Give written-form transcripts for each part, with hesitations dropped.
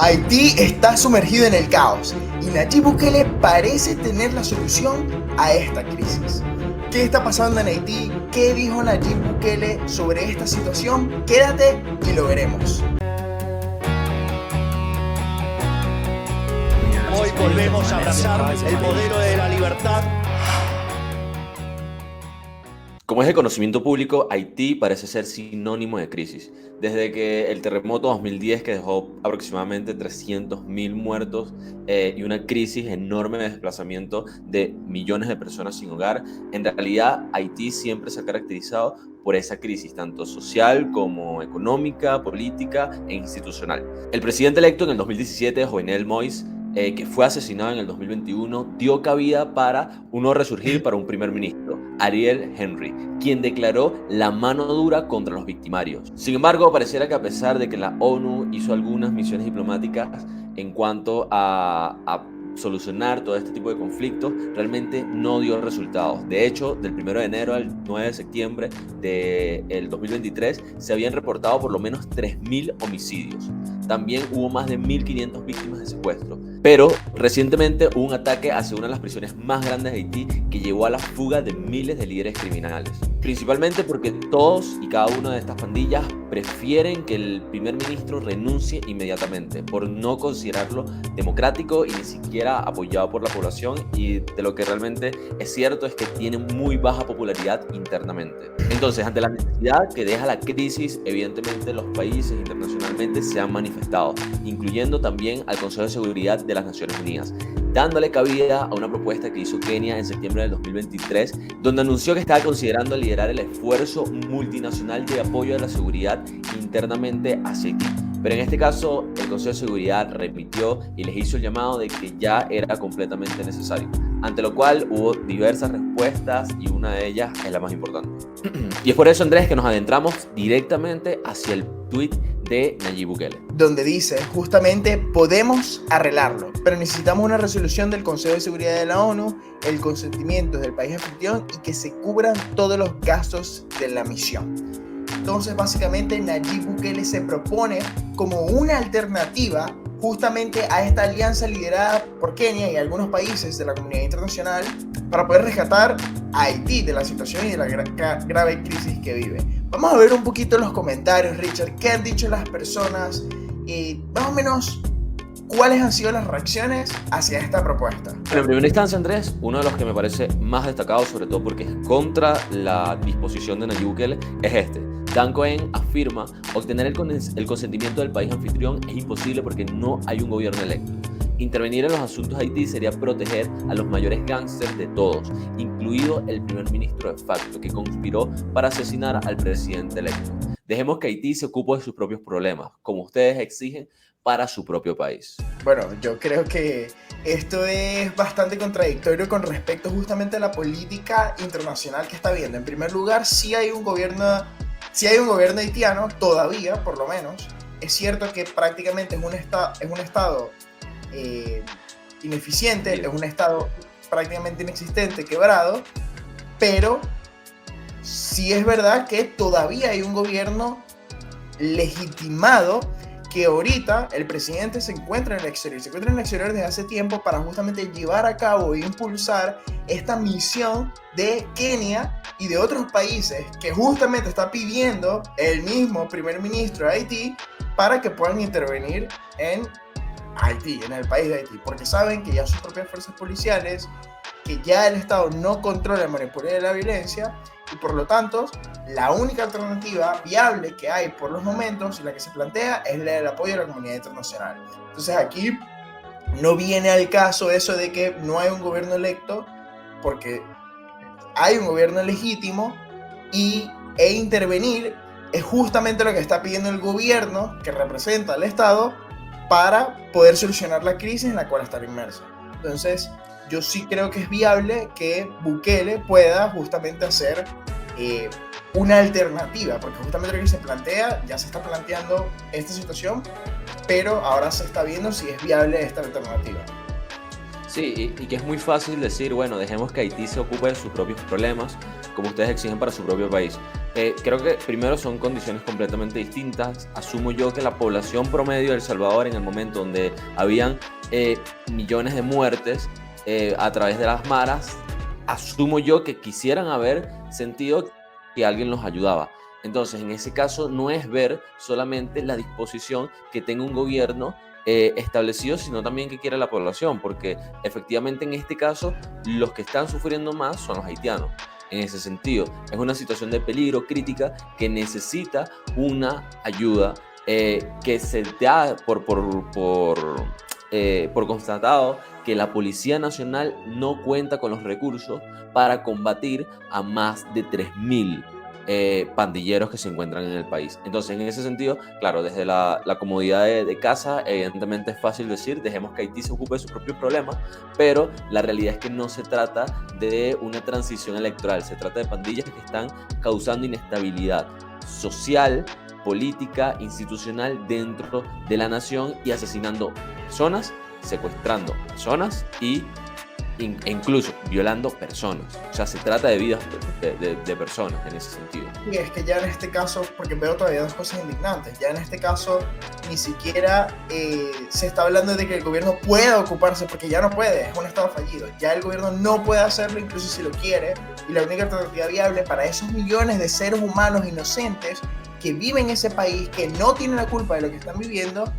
Haití está sumergido en el caos y Nayib Bukele parece tener la solución a esta crisis. ¿Qué está pasando en Haití? ¿Qué dijo Nayib Bukele sobre esta situación? Quédate y lo veremos. Hoy volvemos a abrazar el modelo de la libertad. Como es de conocimiento público, Haití parece ser sinónimo de crisis. Desde que el terremoto 2010, que dejó aproximadamente 300.000 muertos y una crisis enorme de desplazamiento de millones de personas sin hogar, en realidad Haití siempre se ha caracterizado por esa crisis, tanto social como económica, política e institucional. El presidente electo en el 2017, Jovenel Moïse, que fue asesinado en el 2021, dio cabida para un nuevo resurgir para un primer ministro, Ariel Henry, quien declaró la mano dura contra los victimarios. Sin embargo, pareciera que a pesar de que la ONU hizo algunas misiones diplomáticas en cuanto a solucionar todo este tipo de conflictos, realmente no dio resultados. De hecho, del 1 de enero al 9 de septiembre del 2023 se habían reportado por lo menos 3.000 homicidios. También hubo más de 1.500 víctimas de secuestro. Pero recientemente hubo un ataque hacia una de las prisiones más grandes de Haití que llevó a la fuga de miles de líderes criminales. Principalmente porque todos y cada una de estas pandillas prefieren que el primer ministro renuncie inmediatamente por no considerarlo democrático y ni siquiera apoyado por la población, y de lo que realmente es cierto es que tiene muy baja popularidad internamente. Entonces, ante la necesidad que deja la crisis, evidentemente los países internacionalmente se han manifestado, incluyendo también al Consejo de Seguridad de las Naciones Unidas, dándole cabida a una propuesta que hizo Kenia en septiembre del 2023, donde anunció que estaba considerando liderar el esfuerzo multinacional de apoyo a la seguridad internamente hacia Haití. Pero en este caso, el Consejo de Seguridad remitió y les hizo el llamado de que ya era completamente necesario, ante lo cual hubo diversas respuestas y una de ellas es la más importante. Y es por eso, Andrés, que nos adentramos directamente hacia el tweet de Nayib Bukele, donde dice justamente: podemos arreglarlo, pero necesitamos una resolución del Consejo de Seguridad de la ONU, el consentimiento del país anfitrión y que se cubran todos los gastos de la misión. Entonces, básicamente, Nayib Bukele se propone como una alternativa justamente a esta alianza liderada por Kenia y algunos países de la comunidad internacional para poder rescatar a Haití de la situación y de la grave crisis que vive. Vamos a ver un poquito los comentarios, Richard. ¿Qué han dicho las personas? Más o menos, ¿cuáles han sido las reacciones hacia esta propuesta? Bueno, en primera instancia, Andrés, uno de los que me parece más destacado, sobre todo porque es contra la disposición de Nayib Bukele, es este. Dan Cohen afirma: obtener el consentimiento del país anfitrión es imposible porque no hay un gobierno electo. Intervenir en los asuntos de Haití sería proteger a los mayores gángsters de todos, incluido el primer ministro de facto, que conspiró para asesinar al presidente electo. Dejemos que Haití se ocupe de sus propios problemas, como ustedes exigen para su propio país. Bueno, yo creo que esto es bastante contradictorio con respecto justamente a la política internacional que está viendo. En primer lugar, sí hay un gobierno haitiano, todavía, por lo menos. Es cierto que prácticamente es un estado ineficiente, es un estado prácticamente inexistente, quebrado, pero sí es verdad que todavía hay un gobierno legitimado, que ahorita el presidente se encuentra en el exterior desde hace tiempo para justamente llevar a cabo e impulsar esta misión de Kenia y de otros países que justamente está pidiendo el mismo primer ministro de Haití para que puedan intervenir en Haití, en el país de Haití, porque saben que ya sus propias fuerzas policiales, que ya el Estado no controla el monopolio de la violencia, y por lo tanto la única alternativa viable que hay por los momentos y la que se plantea es la del apoyo a la comunidad internacional. Entonces aquí no viene al caso eso de que no hay un gobierno electo, porque hay un gobierno legítimo, e intervenir es justamente lo que está pidiendo el gobierno que representa al Estado para poder solucionar la crisis en la cual está inmersa. Entonces, yo sí creo que es viable que Bukele pueda justamente hacer una alternativa, porque justamente lo que se plantea, ya se está planteando esta situación, pero ahora se está viendo si es viable esta alternativa. Sí, y que es muy fácil decir, bueno, dejemos que Haití se ocupe de sus propios problemas, como ustedes exigen para su propio país. Creo que primero son condiciones completamente distintas. Asumo yo que la población promedio de El Salvador, en el momento donde habían millones de muertes a través de las maras, asumo yo que quisieran haber sentido que alguien los ayudaba. Entonces, en ese caso, no es ver solamente la disposición que tenga un gobierno establecido, sino también que quiere la población, porque efectivamente en este caso los que están sufriendo más son los haitianos. En ese sentido, es una situación de peligro crítica que necesita una ayuda que se da por constatado que la Policía Nacional no cuenta con los recursos para combatir a más de 3.000 pandilleros que se encuentran en el país. Entonces, en ese sentido, claro, desde la comodidad de casa, evidentemente es fácil decir, dejemos que Haití se ocupe de sus propios problemas, pero la realidad es que no se trata de una transición electoral, se trata de pandillas que están causando inestabilidad social, política, institucional dentro de la nación y asesinando personas, secuestrando personas e incluso violando personas. O sea, se trata de vidas de personas en ese sentido. Y es que ya en este caso, porque veo todavía dos cosas indignantes, ya en este caso ni siquiera se está hablando de que el gobierno pueda ocuparse, porque ya no puede, es un estado fallido. Ya el gobierno no puede hacerlo, incluso si lo quiere, y la única alternativa viable para esos millones de seres humanos inocentes que viven en ese país, que no tienen la culpa de lo que están viviendo,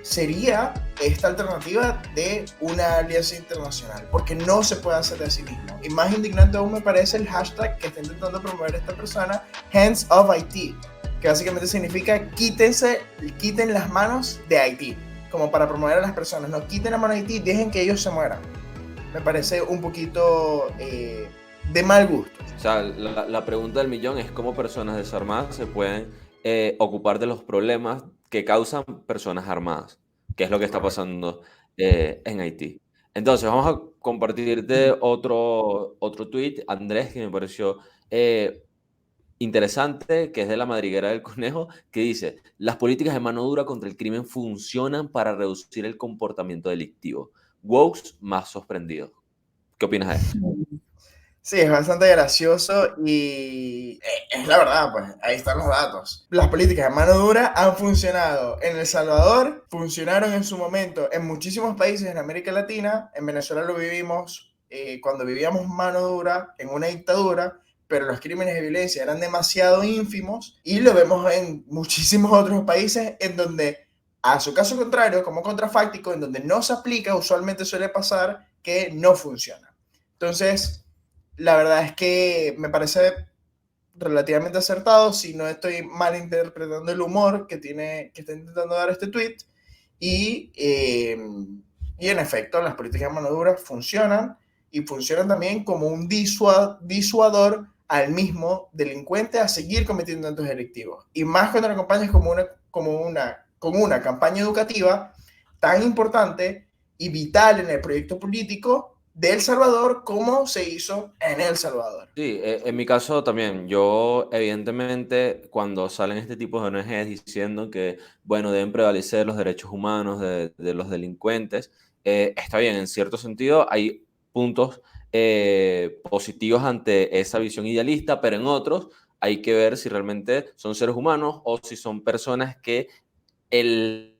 sería esta alternativa de una alianza internacional, porque no se puede hacer de sí mismo. Y más indignante aún me parece el hashtag que está intentando promover esta persona, Hands Off Haití, que básicamente significa quiten las manos de Haití, como para promover a las personas. No quiten la mano de Haití, dejen que ellos se mueran. Me parece un poquito de mal gusto. O sea, la pregunta del millón es cómo personas desarmadas se pueden ocupar de los problemas que causan personas armadas, que es lo que está pasando en Haití. Entonces, vamos a compartirte otro tweet, Andrés, que me pareció interesante, que es de la madriguera del conejo, que dice: las políticas de mano dura contra el crimen funcionan para reducir el comportamiento delictivo. Wokes más sorprendidos. ¿Qué opinas de esto? Sí, es bastante gracioso y es la verdad, pues ahí están los datos. Las políticas de mano dura han funcionado en El Salvador, funcionaron en su momento en muchísimos países en América Latina. En Venezuela lo vivimos cuando vivíamos mano dura en una dictadura, pero los crímenes de violencia eran demasiado ínfimos, y lo vemos en muchísimos otros países en donde, a su caso contrario, como contrafáctico, en donde no se aplica, usualmente suele pasar que no funciona. Entonces, la verdad es que me parece relativamente acertado, si no estoy malinterpretando el humor que está intentando dar este tweet. Y en efecto, las políticas de mano dura funcionan, y funcionan también como un disuador al mismo delincuente a seguir cometiendo actos delictivos. Y más cuando lo acompañas con una campaña educativa tan importante y vital en el proyecto político de El Salvador, como se hizo en El Salvador. Sí, en mi caso también. Yo, evidentemente, cuando salen este tipo de ONGs diciendo que, bueno, deben prevalecer los derechos humanos de los delincuentes, está bien, en cierto sentido hay puntos positivos ante esa visión idealista, pero en otros hay que ver si realmente son seres humanos o si son personas que el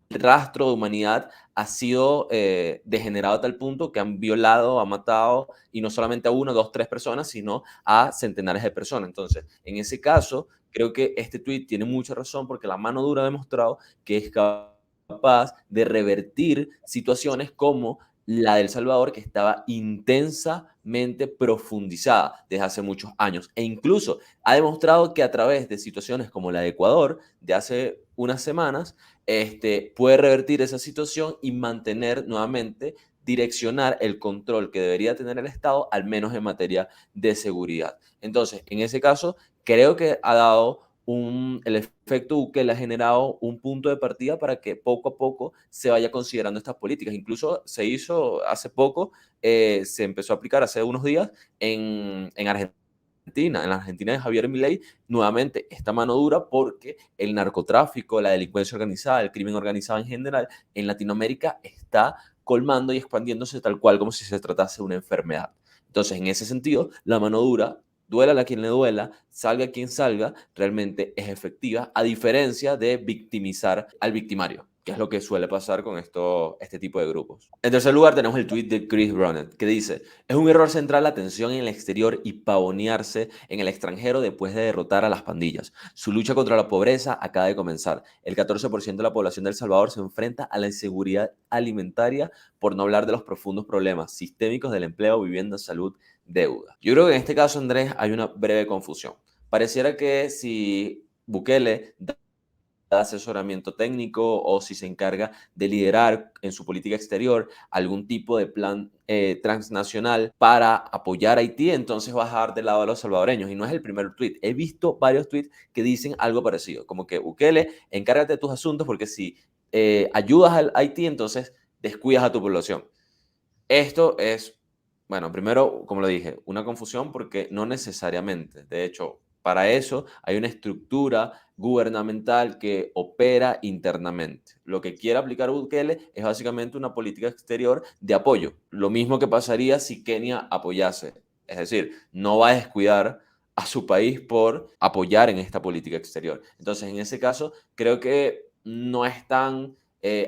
rastro de humanidad ha sido degenerado a tal punto que han violado, han matado, y no solamente a una, dos, tres personas, sino a centenares de personas. Entonces, en ese caso, creo que este tweet tiene mucha razón, porque la mano dura ha demostrado que es capaz de revertir situaciones como la de El Salvador, que estaba intensamente profundizada desde hace muchos años, e incluso ha demostrado que a través de situaciones como la de Ecuador de hace unas semanas, puede revertir esa situación y mantener nuevamente, direccionar el control que debería tener el Estado, al menos en materia de seguridad. Entonces, en ese caso, creo que ha dado el efecto que le ha generado un punto de partida para que poco a poco se vaya considerando estas políticas. Incluso se hizo hace poco, se empezó a aplicar hace unos días en Argentina. En la Argentina de Javier Milei, nuevamente esta mano dura, porque el narcotráfico, la delincuencia organizada, el crimen organizado en general en Latinoamérica está colmando y expandiéndose tal cual como si se tratase de una enfermedad. Entonces, en ese sentido, la mano dura duela a quien le duela, salga quien salga, realmente es efectiva, a diferencia de victimizar al victimario, que es lo que suele pasar con este tipo de grupos. En tercer lugar, tenemos el tweet de Chris Brownett, que dice: es un error centrar la atención en el exterior y pavonearse en el extranjero después de derrotar a las pandillas. Su lucha contra la pobreza acaba de comenzar. El 14% de la población de El Salvador se enfrenta a la inseguridad alimentaria, por no hablar de los profundos problemas sistémicos del empleo, vivienda, salud, deuda. Yo creo que en este caso, Andrés, hay una breve confusión. Pareciera que si Bukele da asesoramiento técnico o si se encarga de liderar en su política exterior algún tipo de plan transnacional para apoyar a Haití, entonces va a dejar de lado a los salvadoreños. Y no es el primer tweet. He visto varios tweets que dicen algo parecido, como que Bukele, encárgate de tus asuntos porque si ayudas a Haití, entonces descuidas a tu población. Esto es, bueno, primero, como lo dije, una confusión porque no necesariamente. De hecho, para eso hay una estructura gubernamental que opera internamente. Lo que quiere aplicar Bukele es básicamente una política exterior de apoyo. Lo mismo que pasaría si Kenia apoyase. Es decir, no va a descuidar a su país por apoyar en esta política exterior. Entonces, en ese caso, creo que no es tan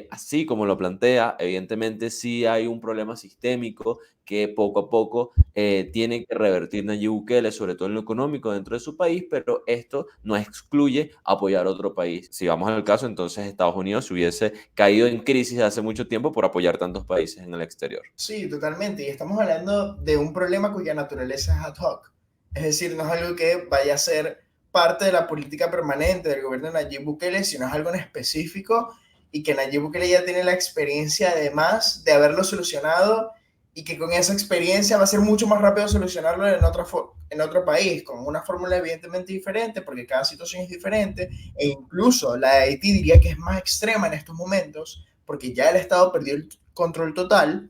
así como lo plantea. Evidentemente sí hay un problema sistémico que poco a poco tiene que revertir Nayib Bukele, sobre todo en lo económico dentro de su país, pero esto no excluye apoyar a otro país. Si vamos al caso, entonces Estados Unidos hubiese caído en crisis hace mucho tiempo por apoyar tantos países en el exterior. Sí, totalmente. Y estamos hablando de un problema cuya naturaleza es ad hoc. Es decir, no es algo que vaya a ser parte de la política permanente del gobierno de Nayib Bukele, sino es algo en específico y que Nayib Bukele ya tiene la experiencia además de haberlo solucionado y que con esa experiencia va a ser mucho más rápido solucionarlo en otro país, con una fórmula evidentemente diferente, porque cada situación es diferente, e incluso la de Haití diría que es más extrema en estos momentos, porque ya el Estado perdió el control total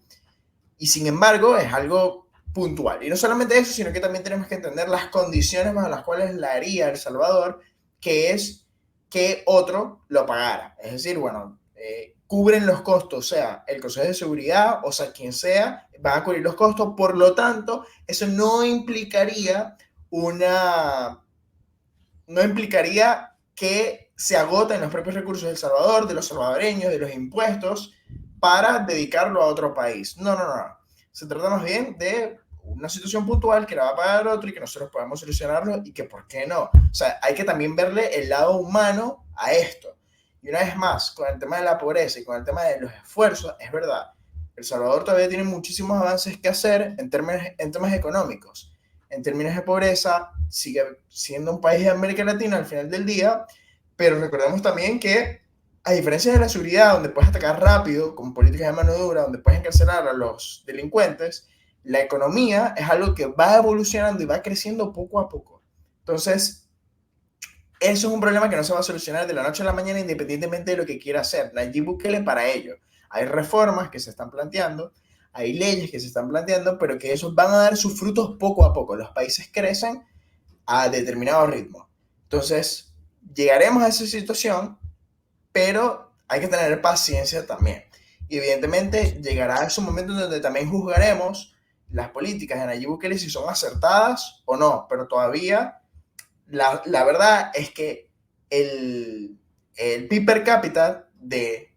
y sin embargo es algo puntual. Y no solamente eso, sino que también tenemos que entender las condiciones bajo las cuales la haría El Salvador, que es que otro lo pagara. Es decir, bueno, cubren los costos, o sea, el Consejo de Seguridad, o sea, quien sea, va a cubrir los costos, por lo tanto, eso no implicaría que se agoten los propios recursos de El Salvador, de los salvadoreños, de los impuestos, para dedicarlo a otro país. No, no, no. Se trata más bien de una situación puntual que la va a pagar otro y que nosotros podemos solucionarlo y que por qué no. O sea, hay que también verle el lado humano a esto. Y una vez más, con el tema de la pobreza y con el tema de los esfuerzos, es verdad, El Salvador todavía tiene muchísimos avances que hacer en temas económicos. En términos de pobreza, sigue siendo un país de América Latina al final del día, pero recordemos también que a diferencia de la seguridad, donde puedes atacar rápido, con políticas de mano dura, donde puedes encarcelar a los delincuentes, la economía es algo que va evolucionando y va creciendo poco a poco. Entonces, eso es un problema que no se va a solucionar de la noche a la mañana, independientemente de lo que quiera hacer Nayib Bukele para ello. Hay reformas que se están planteando, hay leyes que se están planteando, pero que esos van a dar sus frutos poco a poco. Los países crecen a determinado ritmo. Entonces, llegaremos a esa situación, pero hay que tener paciencia también. Y evidentemente llegará ese momento en donde también juzgaremos las políticas de Nayib Bukele si son acertadas o no, pero todavía la verdad es que el PIB per cápita de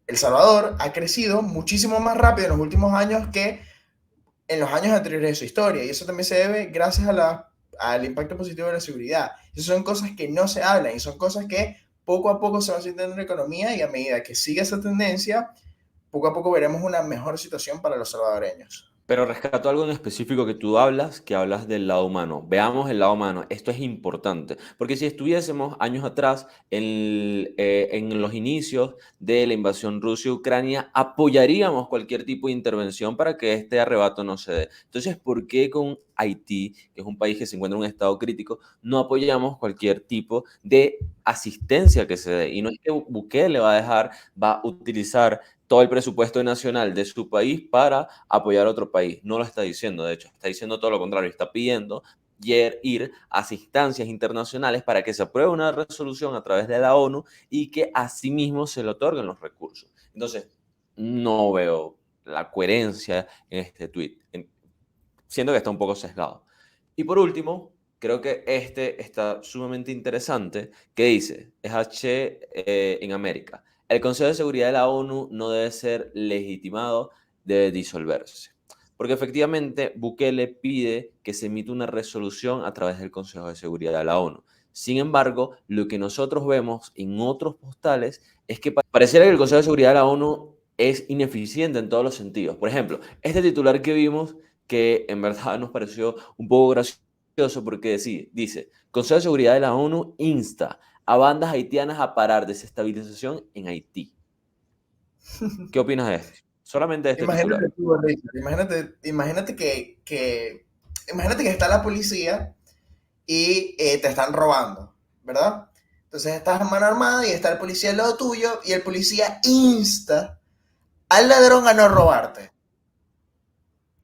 El Salvador ha crecido muchísimo más rápido en los últimos años que en los años anteriores de su historia, y eso también se debe gracias al impacto positivo de la seguridad. Esas son cosas que no se hablan y son cosas que poco a poco se van sintiendo en la economía, y a medida que sigue esa tendencia, poco a poco veremos una mejor situación para los salvadoreños. Pero rescato algo en específico que tú hablas, que hablas del lado humano. Veamos el lado humano. Esto es importante, porque si estuviésemos años atrás, en los inicios de la invasión Rusia-Ucrania, apoyaríamos cualquier tipo de intervención para que este arrebato no se dé. Entonces, ¿por qué con Haití, que es un país que se encuentra en un estado crítico, no apoyamos cualquier tipo de asistencia que se dé? Y no es que Bukele va a utilizar todo el presupuesto nacional de su país para apoyar a otro país. No lo está diciendo, de hecho, está diciendo todo lo contrario, está pidiendo ir a instancias internacionales para que se apruebe una resolución a través de la ONU y que asimismo se le otorguen los recursos. Entonces, no veo la coherencia en este tuit. Siento que está un poco sesgado. Y por último, creo que este está sumamente interesante, que dice, es H en América. El Consejo de Seguridad de la ONU no debe ser legitimado, debe disolverse. Porque efectivamente Bukele pide que se emita una resolución a través del Consejo de Seguridad de la ONU. Sin embargo, lo que nosotros vemos en otros postales es que pareciera que el Consejo de Seguridad de la ONU es ineficiente en todos los sentidos. Por ejemplo, este titular que vimos, que en verdad nos pareció un poco gracioso porque sí, dice, Consejo de Seguridad de la ONU insta a bandas haitianas a parar desestabilización en Haití. ¿Qué opinas de esto? Solamente de este titular. Imagínate tú, Richard, imagínate que está la policía y te están robando, ¿verdad? Entonces estás en mano armada y está el policía al lado tuyo y el policía insta al ladrón a no robarte.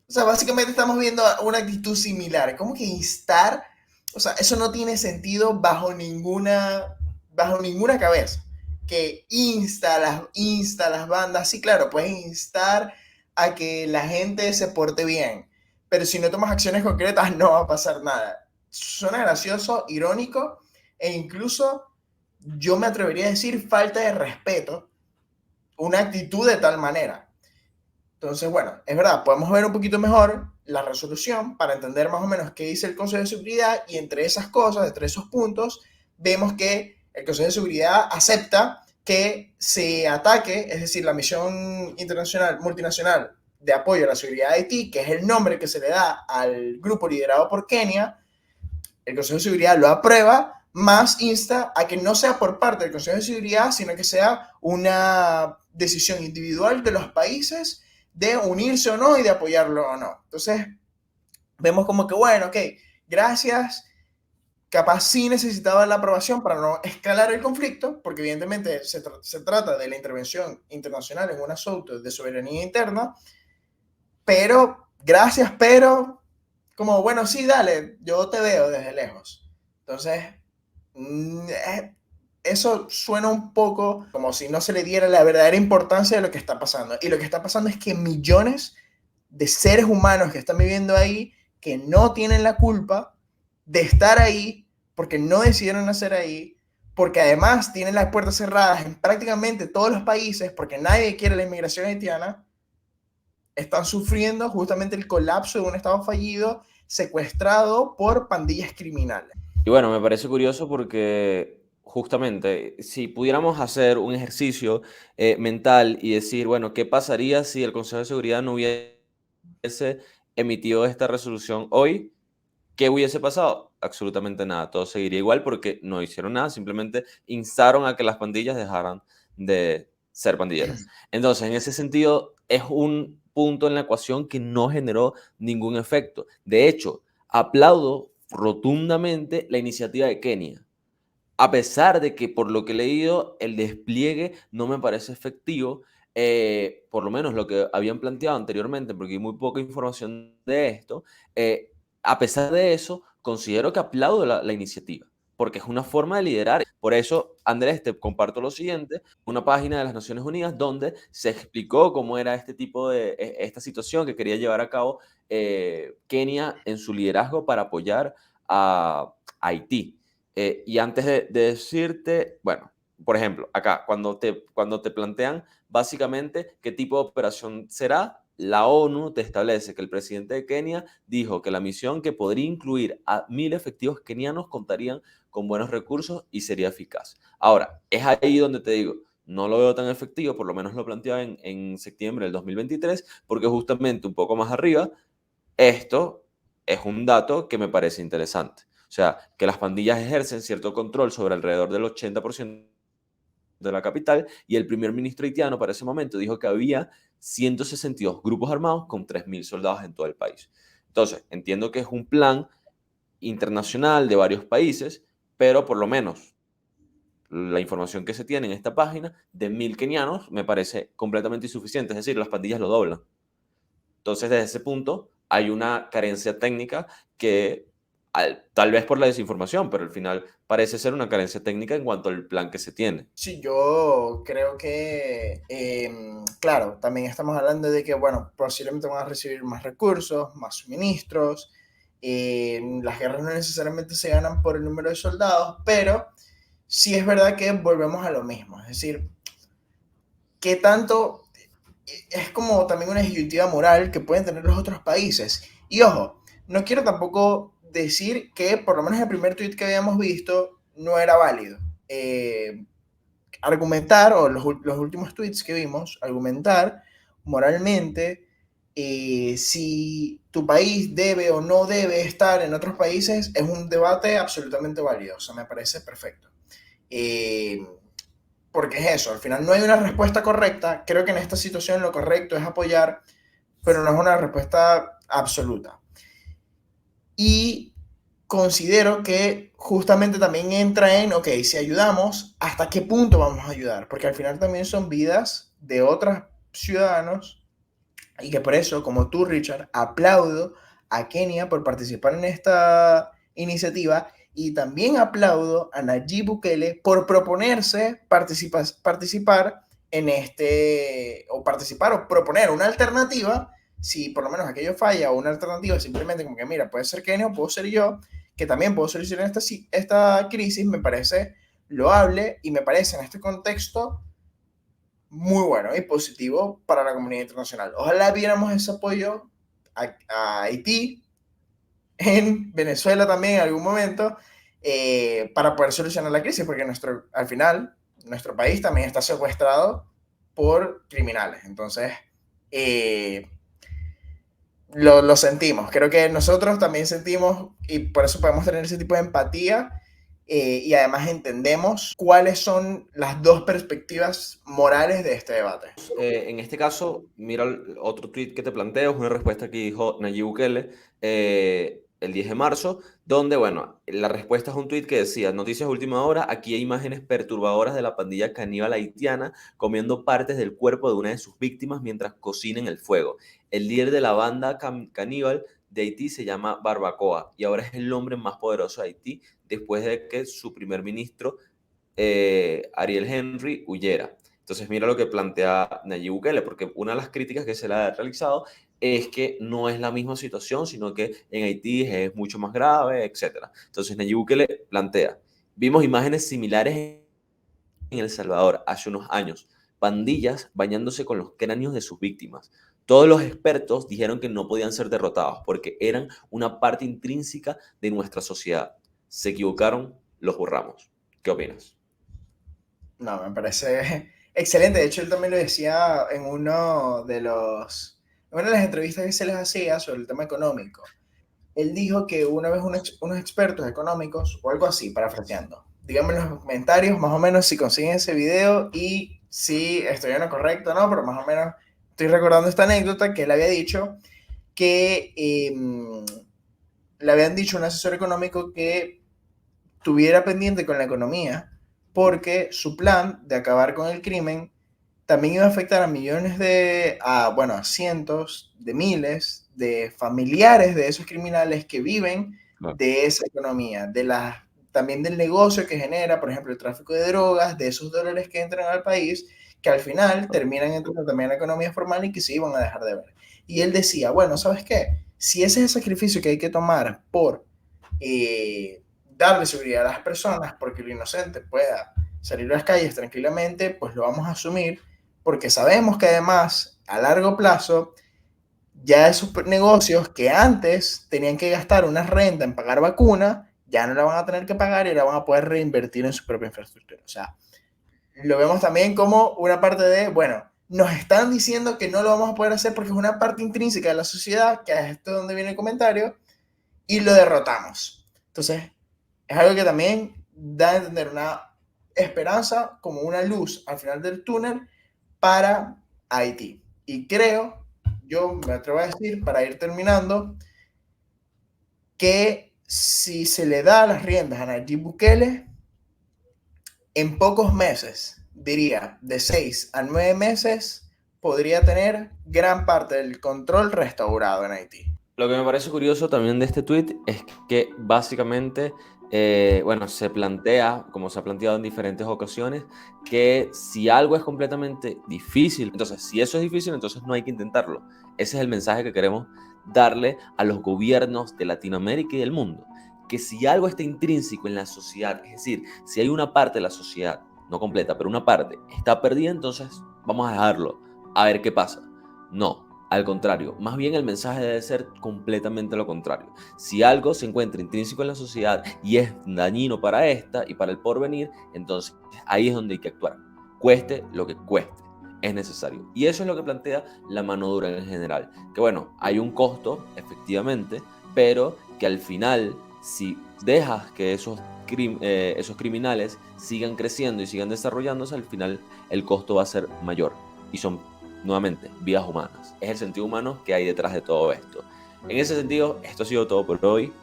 O sea, básicamente estamos viendo una actitud similar. ¿Cómo que instar? O sea, eso no tiene sentido bajo ninguna cabeza. Que insta a las bandas. Sí, claro, puedes instar a que la gente se porte bien. Pero si no tomas acciones concretas, no va a pasar nada. Suena gracioso, irónico, e incluso yo me atrevería a decir falta de respeto una actitud de tal manera. Entonces, bueno, es verdad, podemos ver un poquito mejor la resolución para entender más o menos qué dice el Consejo de Seguridad y entre esas cosas, entre esos puntos, vemos que el Consejo de Seguridad acepta que se ataque, es decir, la misión internacional, multinacional de apoyo a la seguridad de Haití, que es el nombre que se le da al grupo liderado por Kenia, el Consejo de Seguridad lo aprueba, más insta a que no sea por parte del Consejo de Seguridad, sino que sea una decisión individual de los países de unirse o no y de apoyarlo o no. Entonces, vemos como que, bueno, ok, gracias, capaz sí necesitaba la aprobación para no escalar el conflicto, porque evidentemente se trata de la intervención internacional en un asunto de soberanía interna, pero, gracias, pero, como, bueno, sí, dale, yo te veo desde lejos. Entonces, eso suena un poco como si no se le diera la verdadera importancia de lo que está pasando. Y lo que está pasando es que millones de seres humanos que están viviendo ahí, que no tienen la culpa de estar ahí, porque no decidieron nacer ahí, porque además tienen las puertas cerradas en prácticamente todos los países, porque nadie quiere la inmigración haitiana, están sufriendo justamente el colapso de un Estado fallido, secuestrado por pandillas criminales. Y bueno, me parece curioso porque justamente si pudiéramos hacer un ejercicio mental y decir, bueno, ¿qué pasaría si el Consejo de Seguridad no hubiese emitido esta resolución hoy? ¿Qué hubiese pasado? Absolutamente nada, todo seguiría igual porque no hicieron nada, simplemente instaron a que las pandillas dejaran de ser pandilleras. Entonces, en ese sentido, es un punto en la ecuación que no generó ningún efecto. De hecho, aplaudo rotundamente la iniciativa de Kenia, a pesar de que por lo que he leído el despliegue no me parece efectivo, por lo menos lo que habían planteado anteriormente, porque hay muy poca información de esto, a pesar de eso, considero que aplaudo la iniciativa, porque es una forma de liderar. Por eso, Andrés, te comparto lo siguiente, una página de las Naciones Unidas donde se explicó cómo era este tipo de, esta situación que quería llevar a cabo Kenia en su liderazgo para apoyar a Haití. Y antes de decirte, bueno, por ejemplo, acá, cuando te plantean básicamente qué tipo de operación será, la ONU te establece que el presidente de Kenia dijo que la misión, que podría incluir a 1.000 efectivos kenianos, contarían con buenos recursos y sería eficaz. Ahora, es ahí donde te digo, no lo veo tan efectivo, por lo menos lo planteaba en septiembre del 2023, porque justamente un poco más arriba, esto es un dato que me parece interesante. O sea, que las pandillas ejercen cierto control sobre alrededor del 80% de la capital, y el primer ministro haitiano para ese momento dijo que había 162 grupos armados con 3.000 soldados en todo el país. Entonces, entiendo que es un plan internacional de varios países, pero por lo menos la información que se tiene en esta página de 1.000 kenianos me parece completamente insuficiente, es decir, las pandillas lo doblan. Entonces, desde ese punto, hay una carencia técnica que, tal vez por la desinformación, pero al final parece ser una carencia técnica en cuanto al plan que se tiene. Sí, yo creo que, claro, también estamos hablando de que, bueno, posiblemente van a recibir más recursos, más suministros, Las guerras no necesariamente se ganan por el número de soldados, pero sí es verdad que volvemos a lo mismo. Es decir, ¿qué tanto? Es como también una disyuntiva moral que pueden tener los otros países. Y ojo, no quiero tampoco decir que por lo menos el primer tweet que habíamos visto no era válido. Argumentar, o los últimos tweets que vimos, argumentar moralmente si tu país debe o no debe estar en otros países es un debate absolutamente válido. O sea, me parece perfecto. Porque es eso, al final no hay una respuesta correcta. Creo que en esta situación lo correcto es apoyar, pero no es una respuesta absoluta. Y considero que justamente también entra en, ok, si ayudamos, ¿hasta qué punto vamos a ayudar? Porque al final también son vidas de otros ciudadanos y que por eso, como tú, Richard, aplaudo a Kenia por participar en esta iniciativa y también aplaudo a Nayib Bukele por proponerse participar en o participar o proponer una alternativa. Si por lo menos aquello falla o una alternativa simplemente como que mira, puede ser Kenia o puedo ser yo, que también puedo solucionar esta crisis, me parece loable y me parece en este contexto muy bueno y positivo para la comunidad internacional. Ojalá viéramos ese apoyo a Haití, en Venezuela también en algún momento, para poder solucionar la crisis, porque al final nuestro país también está secuestrado por criminales. Entonces, lo sentimos. Creo que nosotros también sentimos y por eso podemos tener ese tipo de empatía. Y además entendemos cuáles son las dos perspectivas morales de este debate. En este caso, mira otro tweet que te planteo, es una respuesta que dijo Nayib Bukele el 10 de marzo, donde, bueno, la respuesta es un tweet que decía: noticias de última hora, aquí hay imágenes perturbadoras de la pandilla caníbal haitiana comiendo partes del cuerpo de una de sus víctimas mientras cocina en el fuego. El líder de la banda caníbal de Haití se llama Barbacoa y ahora es el hombre más poderoso de Haití después de que su primer ministro, Ariel Henry, huyera. Entonces mira lo que plantea Nayib Bukele, porque una de las críticas que se le ha realizado es que no es la misma situación, sino que en Haití es mucho más grave, etc. Entonces Nayib Bukele plantea: vimos imágenes similares en El Salvador hace unos años, pandillas bañándose con los cráneos de sus víctimas. Todos los expertos dijeron que no podían ser derrotados porque eran una parte intrínseca de nuestra sociedad. Se equivocaron, los borramos. ¿Qué opinas? No, me parece excelente. De hecho, él también lo decía en en una de las entrevistas que se les hacía sobre el tema económico. Él dijo que una vez unos expertos económicos, o algo así, parafraseando, díganme en los comentarios más o menos si consiguen ese video y si estoy en lo correcto o no, pero más o menos estoy recordando esta anécdota que él había dicho que le habían dicho a un asesor económico que tuviera pendiente con la economía porque su plan de acabar con el crimen también iba a afectar a millones bueno, a cientos de miles de familiares de esos criminales que viven de esa economía, también del negocio que genera, por ejemplo, el tráfico de drogas, de esos dólares que entran al país, que al final terminan entrando también a la economía formal y que se iban a dejar de ver. Y él decía, bueno, ¿sabes qué? Si ese es el sacrificio que hay que tomar por darle seguridad a las personas porque el inocente pueda salir a las calles tranquilamente, pues lo vamos a asumir porque sabemos que además a largo plazo ya esos negocios que antes tenían que gastar una renta en pagar vacuna, ya no la van a tener que pagar y la van a poder reinvertir en su propia infraestructura. O sea, lo vemos también como una parte de, bueno, nos están diciendo que no lo vamos a poder hacer porque es una parte intrínseca de la sociedad, que es esto donde viene el comentario, y lo derrotamos. Entonces, es algo que también da a entender una esperanza como una luz al final del túnel para Haití. Y creo, yo me atrevo a decir, para ir terminando, que si se le da las riendas a Nayib Bukele, en pocos meses, diría de 6 a 9 meses, podría tener gran parte del control restaurado en Haití. Lo que me parece curioso también de este tweet es que básicamente Bueno, se plantea, como se ha planteado en diferentes ocasiones, que si algo es completamente difícil, entonces si eso es difícil, entonces no hay que intentarlo. Ese es el mensaje que queremos darle a los gobiernos de Latinoamérica y del mundo. Que si algo está intrínseco en la sociedad, es decir, si hay una parte de la sociedad, no completa, pero una parte está perdida, entonces vamos a dejarlo, a ver qué pasa. No, al contrario, más bien el mensaje debe ser completamente lo contrario. Si algo se encuentra intrínseco en la sociedad y es dañino para esta y para el porvenir, entonces ahí es donde hay que actuar. Cueste lo que cueste, es necesario. Y eso es lo que plantea la mano dura en general. Que bueno, hay un costo, efectivamente, pero que al final, si dejas que esos criminales sigan creciendo y sigan desarrollándose, al final el costo va a ser mayor. Y son, nuevamente, vidas humanas. Es el sentido humano que hay detrás de todo esto. En ese sentido, esto ha sido todo por hoy.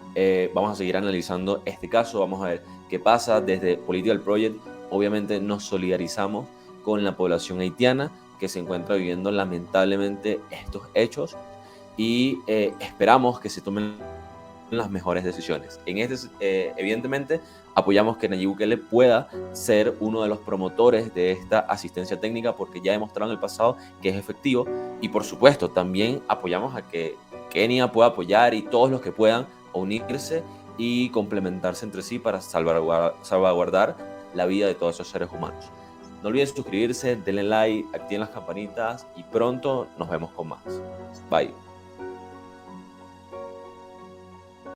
Vamos a seguir analizando este caso, vamos a ver qué pasa desde Political Project. Obviamente nos solidarizamos con la población haitiana que se encuentra viviendo lamentablemente estos hechos y esperamos que se tomen las mejores decisiones. Evidentemente, apoyamos que Nayib Bukele pueda ser uno de los promotores de esta asistencia técnica porque ya ha demostrado en el pasado que es efectivo y por supuesto también apoyamos a que Kenia pueda apoyar y todos los que puedan unirse y complementarse entre sí para salvaguardar la vida de todos esos seres humanos. No olviden suscribirse, denle like, activen las campanitas y pronto nos vemos con más. Bye.